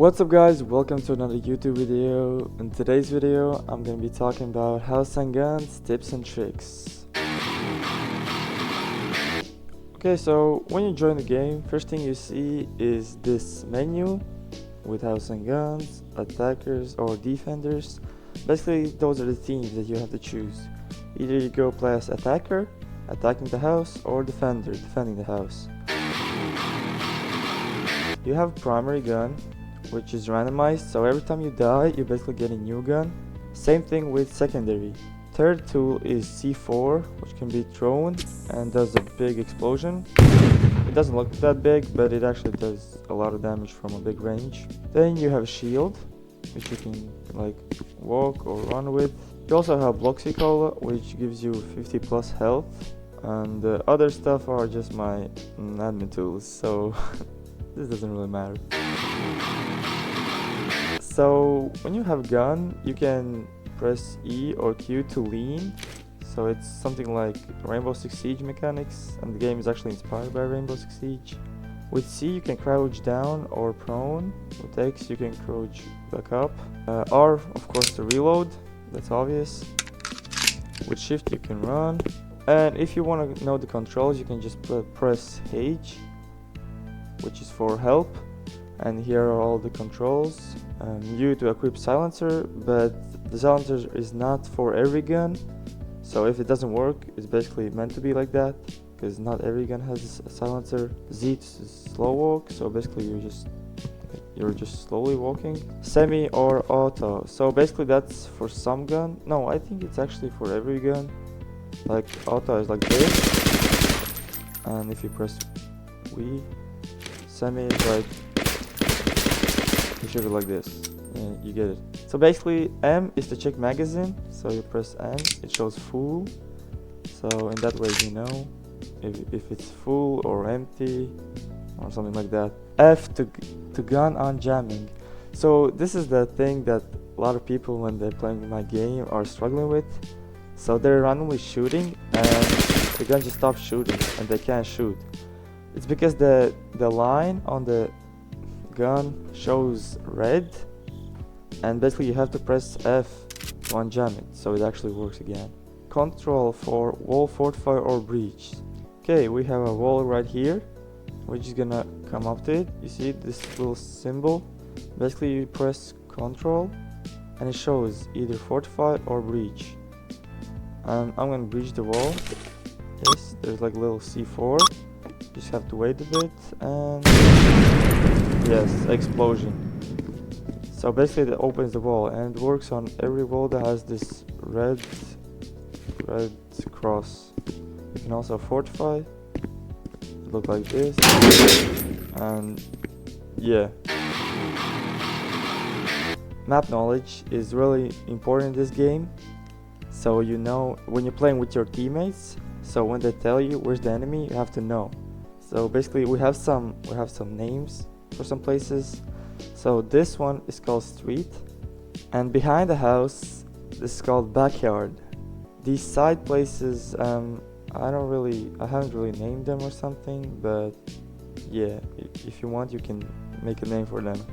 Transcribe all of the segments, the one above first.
What's up guys, welcome to another YouTube video. In today's video I'm gonna be talking about house and guns, tips and tricks. Okay, so when you join the game, first thing you see is this menu with house and guns, attackers or defenders. Basically those are the teams that you have to choose. Either you go play as attacker, attacking the house, or defender, defending the house. You have primary gun, which is randomized, so every time you die you basically get a new gun. Same thing with secondary. Third tool is C4, which can be thrown and does a big explosion. It doesn't look that big, but it actually does a lot of damage from a big range. Then you have shield, which you can like walk or run with. You also have Bloxy Cola, which gives you 50 plus health, and the other stuff are just my admin tools, so this doesn't really matter. So when you have gun, you can press E or Q to lean. So it's something like Rainbow Six Siege mechanics, and the game is actually inspired by Rainbow Six Siege. With C you can crouch down or prone. With X you can crouch back up. R of course to reload, that's obvious. With Shift you can run. And if you want to know the controls, you can just press H, which is for help. And here are all the controls. U to equip silencer, but the silencer is not for every gun, so if it doesn't work, it's basically meant to be like that, because not every gun has a silencer. Z to slow walk, so basically you're just slowly walking. Semi or auto, so basically that's for some gun. No, I think it's actually for every gun. Like auto is like this, and if you press V, semi is like, you should be like this, and you get it. So basically M is to check magazine, so you press M, it shows full, so in that way you know if it's full or empty or something like that. F to gun on jamming, so this is the thing that a lot of people when they're playing my game are struggling with. So they're randomly shooting and the gun just stops shooting and they can't shoot. It's because the line on the gun shows red, and basically you have to press F to unjam it so it actually works again. Control for wall, fortify or breach. Okay, we have a wall right here. We're just gonna come up to it. You see this little symbol? Basically you press control and it shows either fortify or breach. And I'm gonna breach the wall. Yes, there's like a little C4. Just have to wait a bit, and yes, explosion. So basically it opens the wall, and it works on every wall that has this red cross. You can also fortify, look like this, and yeah. Map knowledge is really important in this game, so you know when you're playing with your teammates, so when they tell you where's the enemy, you have to know. So basically we have some names for some places. So this one is called street, and behind the house this is called backyard. These side places I haven't really named them or something, but yeah, if you want you can make a name for them.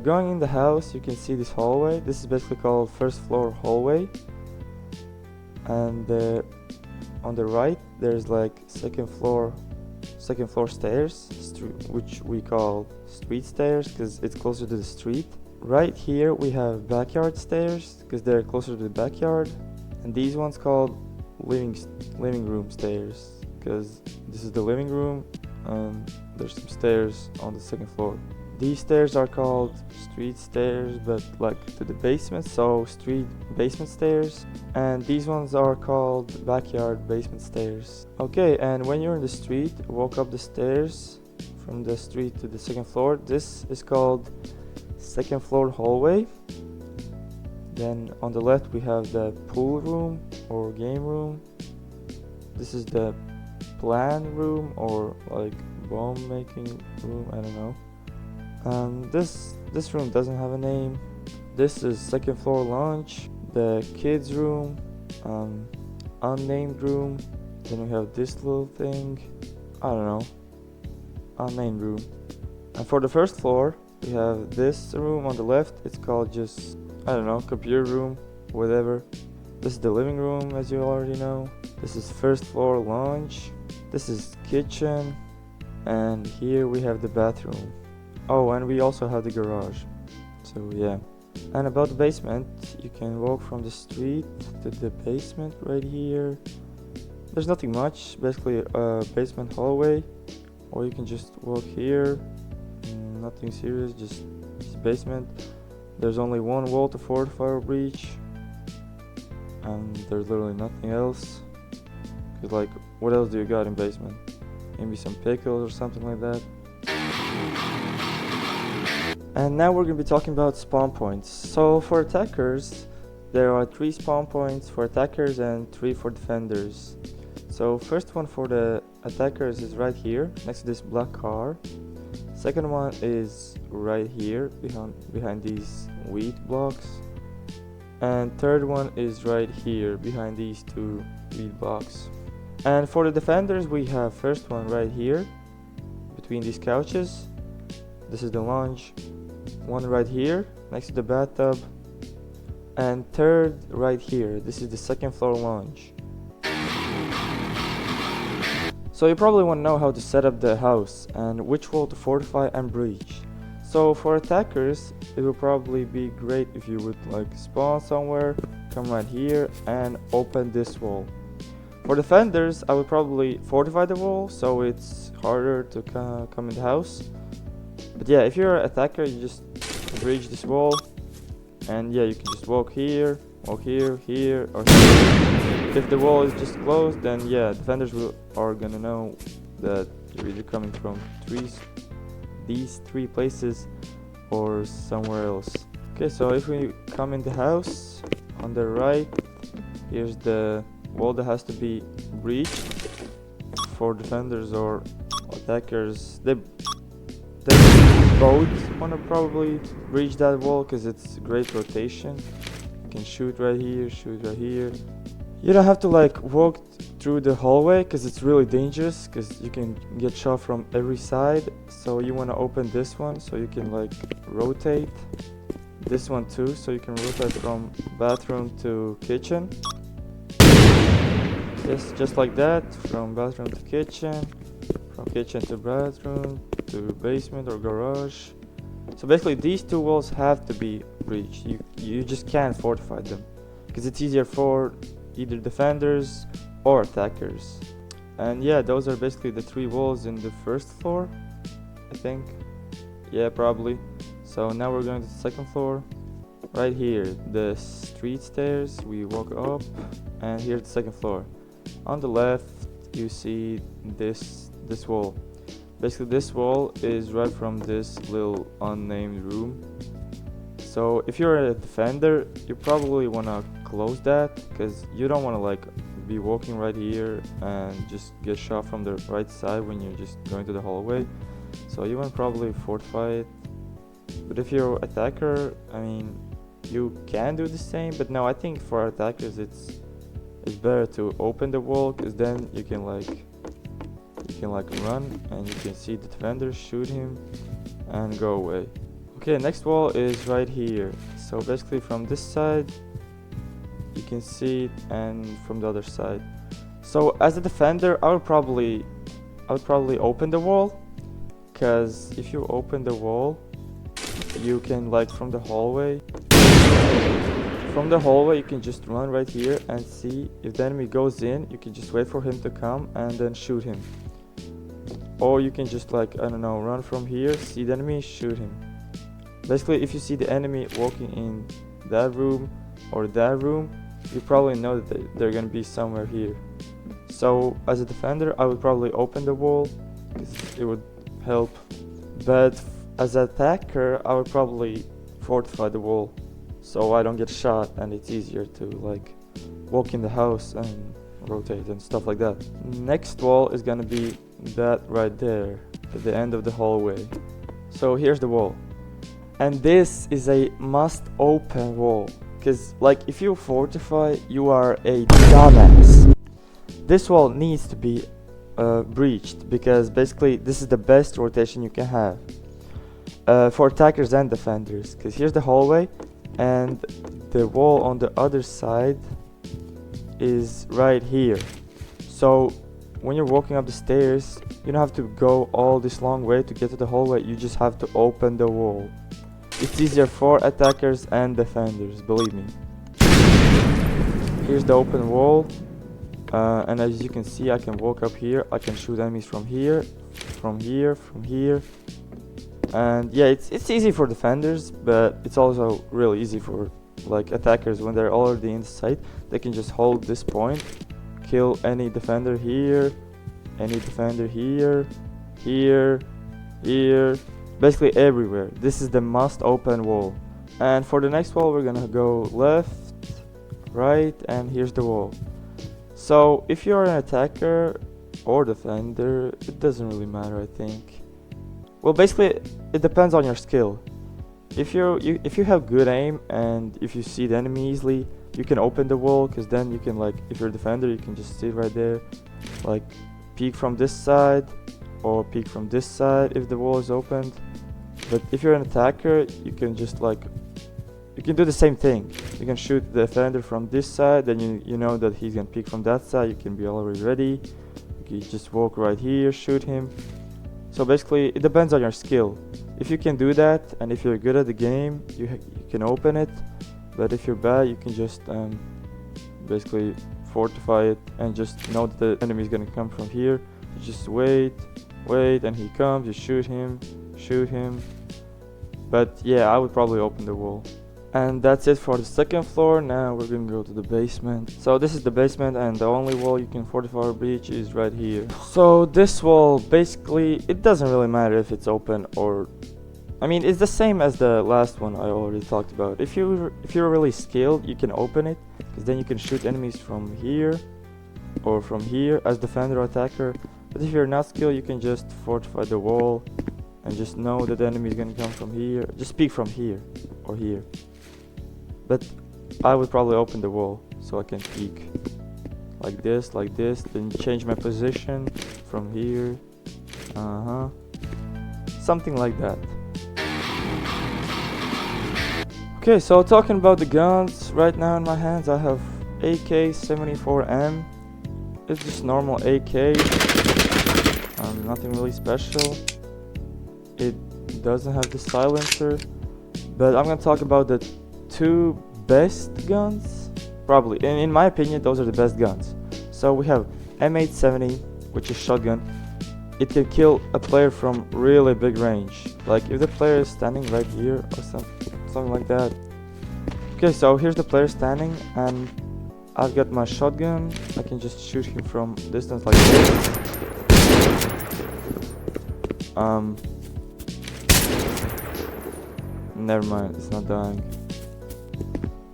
Going in the house you can see this hallway. This is basically called first floor hallway, and on the right there's like second floor stairs, which we call street stairs because it's closer to the street. Right here we have backyard stairs because they're closer to the backyard, and these ones called living room stairs because this is the living room and there's some stairs on the second floor. These stairs are called street stairs, but like to the basement, so street basement stairs. And these ones are called backyard basement stairs. Okay, and when you're in the street, walk up the stairs from the street to the second floor. This is called second floor hallway. Then on the left we have the pool room or game room. This is the plan room or like bomb making room, I don't know. This room doesn't have a name. This is second floor lounge, the kids room, unnamed room. Then we have this little thing, I don't know, unnamed room. And for the first floor We have this room on the left. It's called just, I don't know, computer room, whatever. This is the living room, as you already know. This is first floor lounge. This is kitchen. And here we have the bathroom. Oh, and we also have the garage. So yeah. And about the basement, you can walk from the street to the basement right here. There's nothing much, basically a basement hallway. Or you can just walk here. Nothing serious, just basement. There's only one wall to fortify or breach. And there's literally nothing else. Cause like, what else do you got in basement? Maybe some pickles or something like that. And now we're gonna be talking about spawn points. So for attackers, there are 3 spawn points for attackers and 3 for defenders. So first one for the attackers is right here, next to this black car. Second one is right here, behind these wheat blocks. And third one is right here, behind these 2 wheat blocks. And for the defenders, we have first one right here, between these couches. This is the lounge. One right here, next to the bathtub. And third right here, this is the second floor lounge. So you probably want to know how to set up the house and which wall to fortify and breach. So for attackers, it would probably be great if you would like spawn somewhere, come right here and open this wall. For defenders, I would probably fortify the wall so it's harder to come in the house. But yeah, if you're an attacker, you just breach this wall, and yeah, you can just walk here, here, or here. If the wall is just closed, then yeah, defenders are gonna know that you're either coming from these 3 places or somewhere else. Okay, so if we come in the house, on the right, here's the wall that has to be breached. For defenders or attackers, they both want to probably breach that wall because it's great rotation. You can shoot right here, shoot right here. You don't have to like walk through the hallway because it's really dangerous, because you can get shot from every side. So you want to open this one so you can like rotate. This one too, so you can rotate from bathroom to kitchen. Yes, just like that, from bathroom to kitchen, from kitchen to bathroom to basement or garage. So basically these 2 walls have to be breached. You just can't fortify them because it's easier for either defenders or attackers. And yeah, those are basically the 3 walls in the first floor, I think. Yeah, probably. So now we're going to the second floor. Right here, the street stairs, we walk up, and here's the second floor. On the left, you see this wall. Basically, this wall is right from this little unnamed room. So if you're a defender, you probably want to close that, because you don't want to like be walking right here and just get shot from the right side when you're just going to the hallway. So you want to probably fortify it. But if you're an attacker, I mean, you can do the same, but no, I think for attackers it's better to open the wall, because then you can like run and you can see the defender, shoot him and go away. Okay, next wall is right here. So basically from this side you can see it, and from the other side. So as a defender, I would probably open the wall, because if you open the wall, you can like from the hallway you can just run right here and see if the enemy goes in. You can just wait for him to come and then shoot him. Or you can just like, I don't know, run from here, see the enemy, shoot him. Basically, if you see the enemy walking in that room or that room, you probably know that they're gonna be somewhere here. So as a defender, I would probably open the wall, because it would help. But as an attacker, I would probably fortify the wall, so I don't get shot and it's easier to like walk in the house and rotate and stuff like that. Next wall is gonna be that right there at the end of the hallway. So here's the wall, and this is a must open wall, because like if you fortify, you are a dumbass. This wall needs to be breached, because basically this is the best rotation you can have. for attackers and defenders, because here's the hallway and the wall on the other side is right here. So when you're walking up the stairs, you don't have to go all this long way to get to the hallway. You just have to open the wall. It's easier for attackers and defenders, believe me. Here's the open wall, and as you can see, I can walk up here. I can shoot enemies from here, from here, from here. And yeah, it's easy for defenders, but it's also really easy for like attackers. When they're already inside, they can just hold this point, kill any defender here, any defender here, here, here, basically everywhere. This is the must open wall. And for the next wall, we're gonna go left, right, and here's the wall. So if you're an attacker or defender, it doesn't really matter, I think. Well, basically it depends on your skill. If you have good aim and if you see the enemy easily, you can open the wall, because then you can, like, if you're a defender, you can just sit right there, like peek from this side or peek from this side if the wall is opened. But if you're an attacker, you can just like, you can do the same thing. You can shoot the defender from this side, then you know that he's gonna peek from that side. You can be already ready. You just walk right here, shoot him. So basically it depends on your skill. If you can do that and if you're good at the game, you can open it. But if you're bad, you can just basically fortify it and just know that the enemy is gonna come from here. You just wait, and he comes, you shoot him. But yeah, I would probably open the wall. And that's it for the second floor. Now we're gonna go to the basement. So this is the basement, and the only wall you can fortify or breach is right here. So this wall, basically, it doesn't really matter if it's open or, I mean, it's the same as the last one I already talked about. If you're really skilled, you can open it, because then you can shoot enemies from here or from here as defender or attacker. But if you're not skilled, you can just fortify the wall and just know that the enemy is gonna come from here. Just peek from here or here. But I would probably open the wall so I can peek like this, then change my position from here. Something like that. Okay, so talking about the guns, right now in my hands I have AK-74M. It's just normal AK, nothing really special. It doesn't have the silencer, but I'm gonna talk about the two best guns, probably, and in my opinion those are the best guns. So we have M870, which is shotgun. It can kill a player from really big range, like if the player is standing right here or something like that. Okay, so here's the player standing and I've got my shotgun. I can just shoot him from distance like this. Never mind, it's not dying.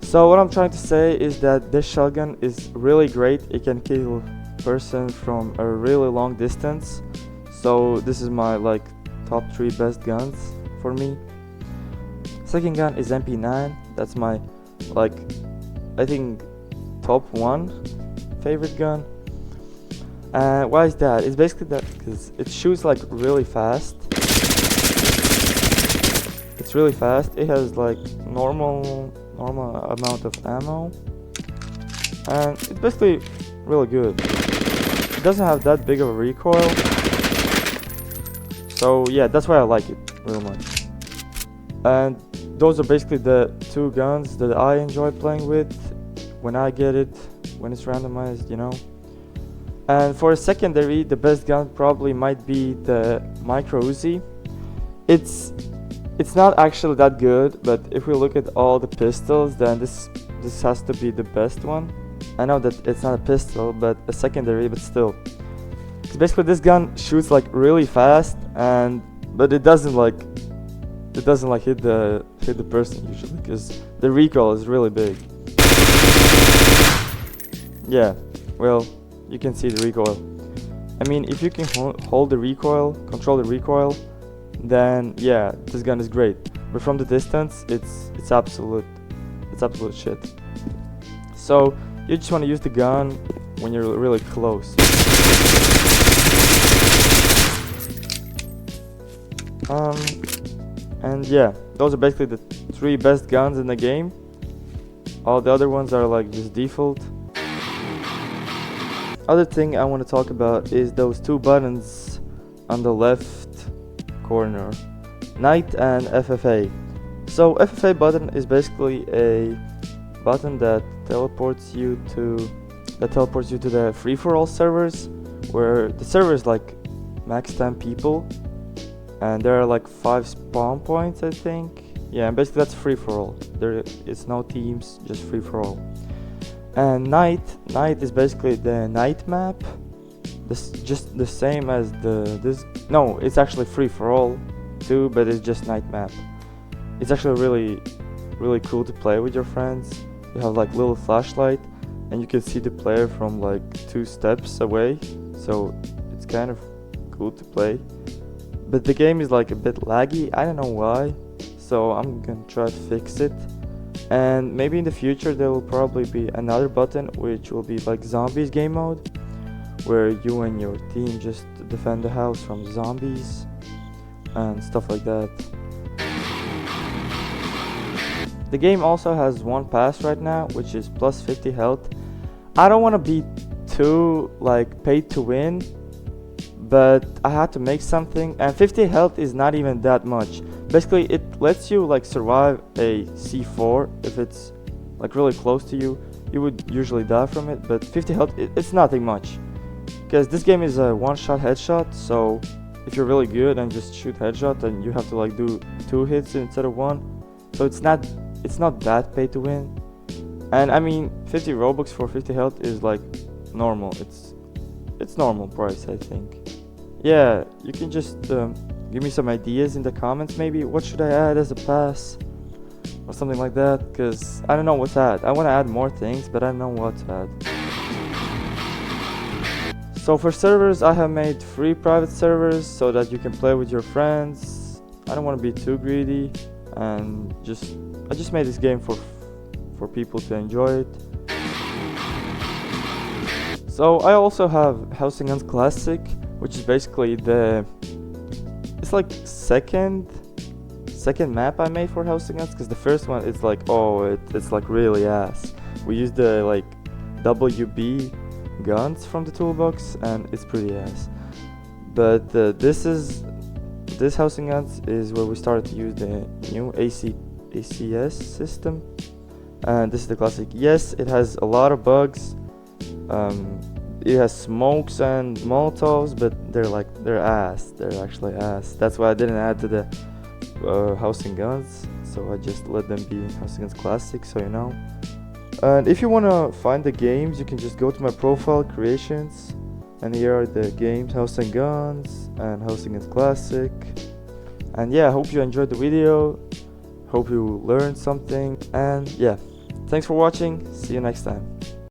So what I'm trying to say is that this shotgun is really great. It can kill a person from a really long distance. So this is my like top 3 best guns for me. Second gun is MP9. That's my, like, I think top 1 favorite gun. Why is that? It's basically that because it shoots like really fast. It's really fast. It has like normal amount of ammo, and it's basically really good. It doesn't have that big of a recoil, so yeah, that's why I like it real much. And those are basically the 2 guns that I enjoy playing with when I get it, when it's randomized, you know. And for a secondary, the best gun probably might be the Micro Uzi. It's not actually that good, but if we look at all the pistols, then this has to be the best one. I know that it's not a pistol, but a secondary, but still. So basically this gun shoots like really fast, but it doesn't like hit the person usually, because the recoil is really big. Yeah, well, you can see the recoil. I mean, if you can hold the recoil, control the recoil, then yeah, this gun is great. But from the distance, it's absolute shit. So you just want to use the gun when you're really close. And yeah, those are basically the 3 best guns in the game. All the other ones are like just default. Other thing I want to talk about is those 2 buttons on the left corner, Night and FFA. So FFA button is basically a button that teleports you to the free-for-all servers, where the server is like max 10 people, and there are like 5 spawn points, I think. Yeah, and basically that's free-for-all. There is no teams, just free-for-all. And night is basically the night map. This just the same as no, it's actually free-for-all too, but it's just night map. It's actually really cool to play with your friends. You have like little flashlight, and you can see the player from like 2 steps away, so it's kind of cool to play. But the game is like a bit laggy, I don't know why, so I'm gonna try to fix it. And maybe in the future there will probably be another button which will be like zombies game mode, where you and your team just defend the house from zombies and stuff like that. The game also has one pass right now, which is plus 50 health. I don't want to be too like paid to win, but I had to make something, and 50 health is not even that much. Basically it lets you like survive a C4 if it's like really close to you. You would usually die from it, but 50 health, it's nothing much, because this game is a one-shot headshot. So if you're really good and just shoot headshot, then you have to like do 2 hits instead of 1. So it's not that pay to win. And I mean 50 Robux for 50 health is like normal. It's normal price, I think. Yeah, you can just give me some ideas in the comments. Maybe what should I add as a pass or something like that, because I don't know what to add. I want to add more things, but I don't know what to add. So for servers, I have made 3 private servers so that you can play with your friends. I don't want to be too greedy, and I just made this game for people to enjoy it. So I also have Housing Guns Classic, which is basically it's like second map I made for Housing Guns, because the first one it's like, it's like really ass. We used the like WB guns from the toolbox, and it's pretty ass. But this Housing Guns is where we started to use the new ACS system, and this is the classic. Yes, it has a lot of bugs. It has smokes and molotovs, but they're ass. They're actually ass. That's why I didn't add to the Housing Guns, so I just let them be Housing Guns Classic, so you know. And if you want to find the games, you can just go to my profile creations, and here are the games: Housing Guns and Housing Guns Classic. And yeah, I hope you enjoyed the video, hope you learned something, and yeah, thanks for watching, see you next time.